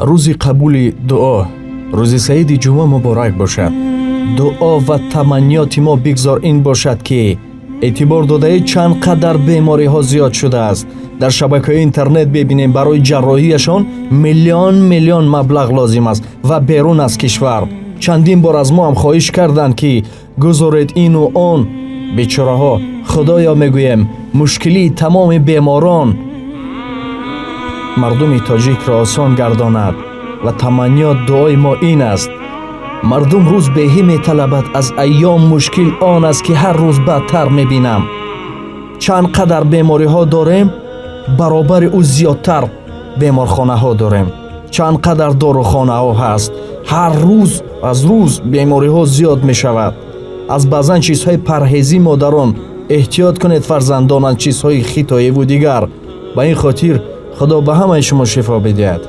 рӯзи қабули дуо, рӯзи саиди ҷумъа муборак бошад. дуо ва таманниёти мо бигзор ин бошад ки эътибор додаед чанд қадар бемориҳо зиёд шудааст. дар шабакаҳои интернет бебинем барои ҷарроҳияшон миллион маблағ лозим аст ва берун аз кишвар. чандин бор аз мо ҳам хоҳиш карданд ки гузоред ину он. бечораҳо, худоё мегӯем, мушкилии тамоми беморон мардуми тоҷикро осон гардонад ва таманниёт дуои мо ин аст. мардум рӯз беҳӣ металабад аз айём мушкил он аст ки ҳар рӯз бадтар мебинам. чанд қадар бемориҳо дорем, баробари ӯ зиёдтар беморхонаҳо дорем. чанд қадар дорухонаҳо ҳаст, ҳар рӯз аз рӯз бемориҳо зиёд мешавад. аз баъзан чизҳои парҳезӣ модарон эҳтиёт кунед фарзандонанд чизҳои хитоеву дигар. ба ин хотир худо ба ҳамаи шумо шифо бидиҳад.